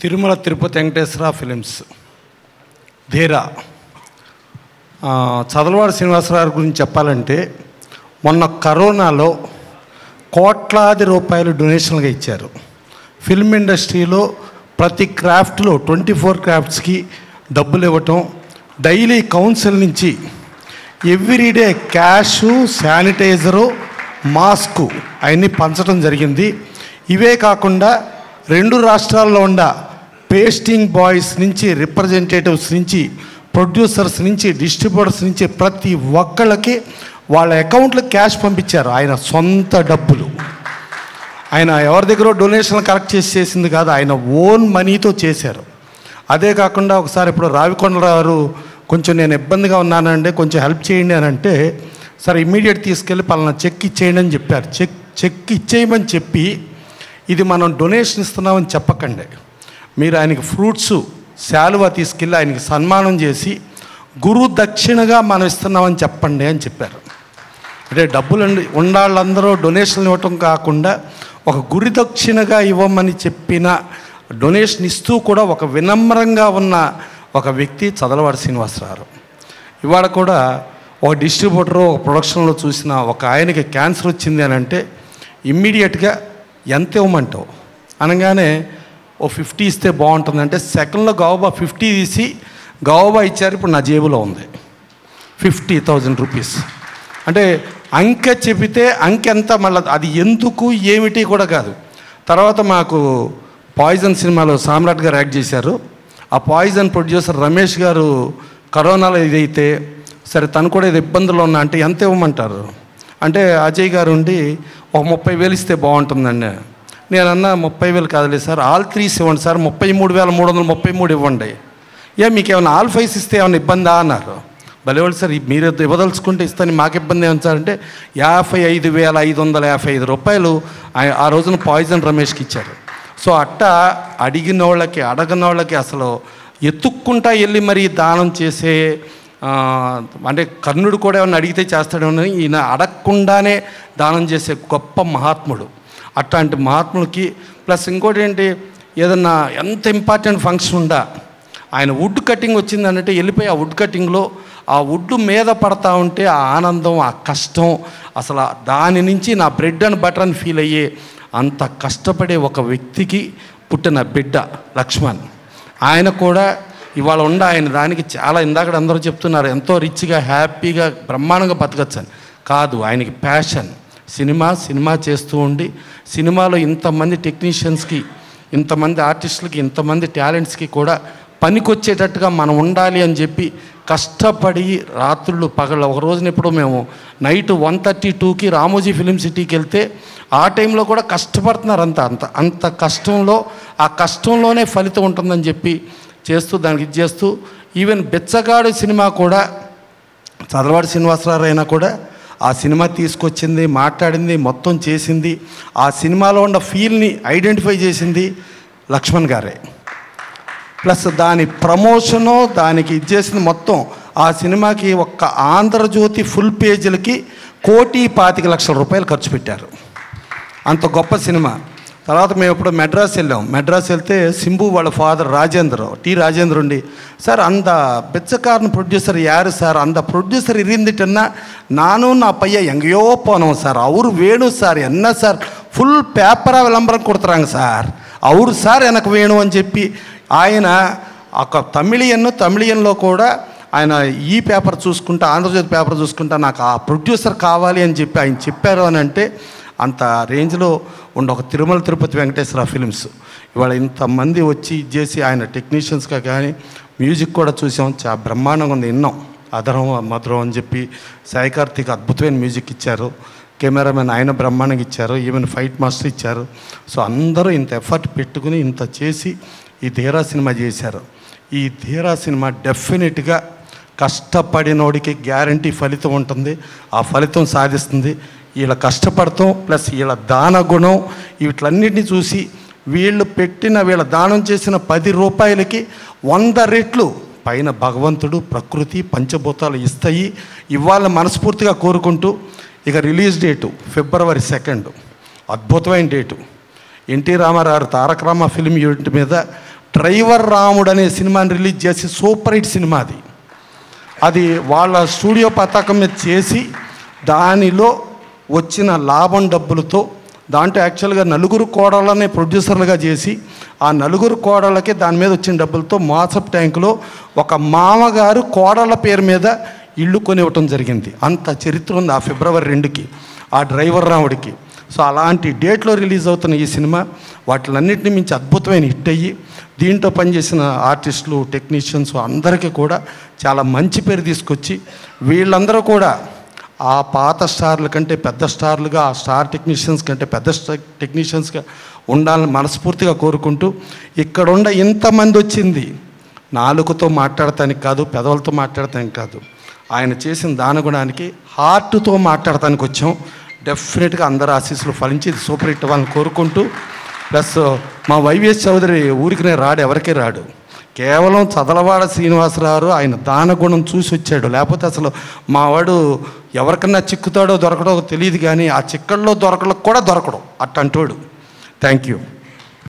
Tirumala Tirupati Venkateswara films ధీరా. చదలవాడి శ్రీనివాసరావు గురించి చెప్పాలంటే మొన్న కరోనాలో కోట్లాది రూపాయలు డొనేషన్గా ఇచ్చారు. ఫిల్మ్ ఇండస్ట్రీలో ప్రతి క్రాఫ్ట్లో 24 క్రాఫ్ట్స్కి డబ్బులు ఇవ్వటం, డైలీ కౌన్సిల్ నుంచి ఎవ్రీడే క్యాషు, శానిటైజరు, మాస్కు అవన్నీ పంచడం జరిగింది. ఇవే కాకుండా 2 రాష్ట్రాల్లో ఉన్న పేస్టింగ్ బాయ్స్ నుంచి, రిప్రజెంటేటివ్స్ నుంచి, ప్రొడ్యూసర్స్ నుంచి, డిస్ట్రిబ్యూటర్స్ నుంచి ప్రతి ఒక్కళ్ళకి వాళ్ళ అకౌంట్లో క్యాష్ పంపించారు. ఆయన సొంత డబ్బులు, ఆయన ఎవరి దగ్గర డొనేషన్లు కలెక్ట్ చేసింది కాదు, ఆయన ఓన్ మనీతో చేశారు. అదే కాకుండా ఒకసారి ఇప్పుడు రావికొండరావు గారు కొంచెం నేను ఇబ్బందిగా ఉన్నానంటే కొంచెం హెల్ప్ చేయండి అని అంటే, సరే ఇమ్మీడియట్ తీసుకెళ్ళి పలానా చెక్ ఇచ్చేయండి అని చెప్పారు. చెక్ ఇచ్చేయమని చెప్పి, ఇది మనం డొనేషన్ ఇస్తున్నామని చెప్పకండి, మీరు ఆయనకి ఫ్రూట్స్, శాలువా తీసుకెళ్ళి ఆయనకి సన్మానం చేసి గురు దక్షిణగా మనం ఇస్తున్నామని చెప్పండి అని చెప్పారు. అంటే డబ్బులు ఉండాళ్ళందరూ డొనేషన్లు ఇవ్వటం కాకుండా ఒక గురి దక్షిణగా ఇవ్వమని చెప్పిన, డొనేషన్ ఇస్తూ కూడా ఒక వినమ్రంగా ఉన్న ఒక వ్యక్తి చదలవాడి శ్రీనివాసరావు. ఇవాళ కూడా ఒక డిస్ట్రిబ్యూటరు ఒక ప్రొడక్షన్లో చూసిన ఒక ఆయనకి క్యాన్సర్ వచ్చింది అని అంటే ఇమ్మీడియట్గా ఎంత ఇవ్వమంటావు అనగానే ఓ 50 ఇస్తే బాగుంటుందంటే సెకండ్లో గౌబా 50 తీసి గౌబా ఇచ్చారు. ఇప్పుడు నా జేబులో ఉంది 50,000 రూపీస్. అంటే అంకె చెబితే అంకె ఎంత, మళ్ళీ అది ఎందుకు ఏమిటి కూడా కాదు. తర్వాత మాకు పాయిజన్ సినిమాలో సామ్రాట్ గారు యాక్ట్ చేశారు. ఆ పాయిజన్ ప్రొడ్యూసర్ రమేష్ గారు కరోనాలో ఇదైతే సరే తను కూడా ఇది ఇబ్బందులు ఉన్నా అంటే ఎంత ఇవ్వమంటారు అంటే అజయ్ గారు ఉండి ఒక 30,000 ఇస్తే బాగుంటుందండి. నేనన్నా 30,000 కాదులే సార్, ఆల్ 3 ఇవ్వండి సార్, 33,333 ఇవ్వండి. మీకు ఏమైనా ఆల్ 5 ఇస్తే ఏమైనా ఇబ్బందా అన్నారు. భలేవాళ్ళు సార్, మీరు ఇవ్వదలుచుకుంటే ఇస్తాను, మాకు ఇబ్బంది ఏమని సార్ అంటే 55,555 రూపాయలు ఆ రోజున పాయిజన్ రమేష్కి ఇచ్చారు. సో అట్టా అడిగిన వాళ్ళకి అడగని వాళ్ళకి అసలు ఎత్తుక్కుంటా వెళ్ళి మరీ దానం చేసే, అంటే కర్ణుడు కూడా ఏమన్నా అడిగితే చేస్తాడేమో, ఈయన అడగకుండానే దానం చేసే గొప్ప మహాత్ముడు. అట్లాంటి మహాత్ములకి ప్లస్ ఇంకోటి ఏంటి, ఏదన్నా ఎంత ఇంపార్టెంట్ ఫంక్షన్ ఉందా, ఆయన వుడ్ కటింగ్ వచ్చిందనంటే వెళ్ళిపోయి ఆ వుడ్ కటింగ్లో ఆ వుడ్ మీద పడతా ఉంటే ఆ ఆనందం, ఆ కష్టం, అసలు దాని నుంచి నా బ్రెడ్ అండ్ బటర్ అని ఫీల్ అయ్యే అంత కష్టపడే ఒక వ్యక్తికి పుట్టిన బిడ్డ లక్ష్మణ్. ఆయన కూడా ఇవాళ ఆయన దానికి చాలా, ఇందాక అందరూ చెప్తున్నారు ఎంతో రిచ్గా హ్యాపీగా బ్రహ్మాండంగా బతకచ్చు అని. కాదు, ఆయనకి ప్యాషన్ సినిమా చేస్తూ ఉండి సినిమాలో ఇంతమంది టెక్నీషియన్స్కి, ఇంతమంది ఆర్టిస్టులకి, ఇంతమంది టాలెంట్స్కి కూడా పనికొచ్చేటట్టుగా మనం ఉండాలి అని చెప్పి కష్టపడి రాత్రులు పగళ్ళు. ఒక రోజున ఎప్పుడు మేము నైట్ 1:32కి రామోజీ ఫిలిం సిటీకి వెళ్తే ఆ టైంలో కూడా కష్టపడుతున్నారు. అంత కష్టంలో, ఆ కష్టంలోనే ఫలితం ఉంటుందని చెప్పి చేస్తూ దానికి ఇది చేస్తూ, ఈవెన్ బెచ్చగాడు సినిమా కూడా చదలవాడి శ్రీనివాసరావు అయినా కూడా ఆ సినిమా తీసుకొచ్చింది, మాట్లాడింది, మొత్తం చేసింది, ఆ సినిమాలో ఉన్న ఫీల్ని ఐడెంటిఫై చేసింది లక్ష్మణ్ గారే. ప్లస్ దాని ప్రమోషను, దానికి ఇది చేసింది మొత్తం. ఆ సినిమాకి ఒక్క ఆంధ్రజ్యోతి ఫుల్ పేజీలకి 1,25,00,000 రూపాయలు ఖర్చు పెట్టారు. అంత గొప్ప సినిమా. తర్వాత మేము ఇప్పుడు మెడ్రాస్ వెళ్ళాం. మెడ్రాస్ వెళ్తే సింబు వాళ్ళ ఫాదర్ రాజేంద్ర ఉండి, సార్ அந்த பிச்சைக்காரன் ப்ரொடியூசர் யார் சார், அந்த ப்ரொடியூசர் இருந்துட்டுன்னா நானும் நான் பையன் எங்கேயோ போனோம் சார், அவர் வேணும் சார், என்ன సార్ ఫుల్ పేపరా విలంబరం కొడుతురాంగ సార్, అవురు సార్ ఎనకు వేణు అని చెప్పి ఆయన ఒక తమిళియన్లో కూడా ఆయన ఈ పేపర్ చూసుకుంటా, ఆంధ్రజ్యోతి పేపర్ చూసుకుంటా నాకు ఆ ప్రొడ్యూసర్ కావాలి అని చెప్పి ఆయన చెప్పారు అని అంటే అంత రేంజ్లో ఉండే ఒక తిరుమల తిరుపతి వెంకటేశ్వర ఫిలిమ్స్ ఇవాళ ఇంతమంది వచ్చి చేసి ఆయన టెక్నీషియన్స్గా కానీ మ్యూజిక్ కూడా చూసాం, చాలా బ్రహ్మాండంగా ఉంది. విన్నాం అదరం మధురం అని చెప్పి సాయి కార్తిక్ అద్భుతమైన మ్యూజిక్ ఇచ్చారు, కెమెరామెన్ ఆయన బ్రహ్మాండంగా ఇచ్చారు, ఈవెన్ ఫైట్ మాస్టర్ ఇచ్చారు. సో అందరూ ఇంత ఎఫర్ట్ పెట్టుకుని ఇంత చేసి ఈ ధీరా సినిమా చేశారు. ఈ ధీరా సినిమా డెఫినెట్గా కష్టపడినోడికి గ్యారంటీ ఫలితం ఉంటుంది, ఆ ఫలితం సాధిస్తుంది. వీళ్ళ కష్టపడతాం ప్లస్ వీళ్ళ దాన గుణం వీటిలన్నింటినీ చూసి వీళ్ళ దానం చేసిన 10 రూపాయలకి 100 రెట్లు పైన భగవంతుడు, ప్రకృతి, పంచభూతాలు ఇస్తాయి. ఇవాళ మనస్ఫూర్తిగా కోరుకుంటూ ఇక రిలీజ్ డేటు February 2 అద్భుతమైన date. NT Ramarao Taraka Rama film unit మీద డ్రైవర్ రాముడు అనే సినిమాని రిలీజ్ చేసి సూపర్ హిట్ సినిమా అది వాళ్ళ స్టూడియో పతాకం మీద చేసి దానిలో వచ్చిన లాభం డబ్బులతో దాంట్లో యాక్చువల్గా నలుగురు కోడళ్ళనే ప్రొడ్యూసర్లుగా చేసి ఆ నలుగురు కోడళ్ళకి దాని మీద వచ్చిన డబ్బులతో మాసప్ ట్యాంకులో ఒక మామగారు కోడళ్ళ పేరు మీద ఇల్లు కొనివ్వటం జరిగింది. అంత చరిత్ర ఉంది ఆ ఫిబ్రవరి 2కి ఆ డ్రైవర్ రాముడికి. సో అలాంటి డేట్లో రిలీజ్ అవుతున్న ఈ సినిమా వాటిలన్నింటినీ మించి అద్భుతమైన హిట్ అయ్యి దీంట్లో పనిచేసిన ఆర్టిస్టులు, టెక్నీషియన్స్ అందరికీ కూడా చాలా మంచి పేరు తీసుకొచ్చి వీళ్ళందరూ కూడా ఆ పాత స్టార్ల కంటే పెద్ద స్టార్లుగా, ఆ స్టార్ టెక్నీషియన్స్ కంటే పెద్ద టెక్నీషియన్స్గా ఉండాలని మనస్ఫూర్తిగా కోరుకుంటూ, ఇక్కడుండ ఇంతమంది వచ్చింది నాలుకతో మాట్లాడటానికి కాదు, పెదవులతో మాట్లాడటానికి కాదు, ఆయన చేసిన దానగుణానికి హార్ట్తో మాట్లాడటానికి వచ్చాం. డెఫినెట్గా అందరు ఆశీస్సులు ఫలించి ఇది సూపర్ హిట్ అవ్వాలని కోరుకుంటూ, ప్లస్ మా వైవిఎస్ చౌదరి ఊరికినే రాడు, ఎవరికీ రాడు, కేవలం చదలవాడ శ్రీనివాసరావు ఆయన దానగుణం చూసి వచ్చాడు. లేకపోతే అసలు మావాడు ఎవరికన్నా చిక్కుతాడో దొరకడో తెలియదు, కానీ ఆ చిక్కల్లో దొరకలకు కూడా దొరకడం అట్టంటోడు. Thank you.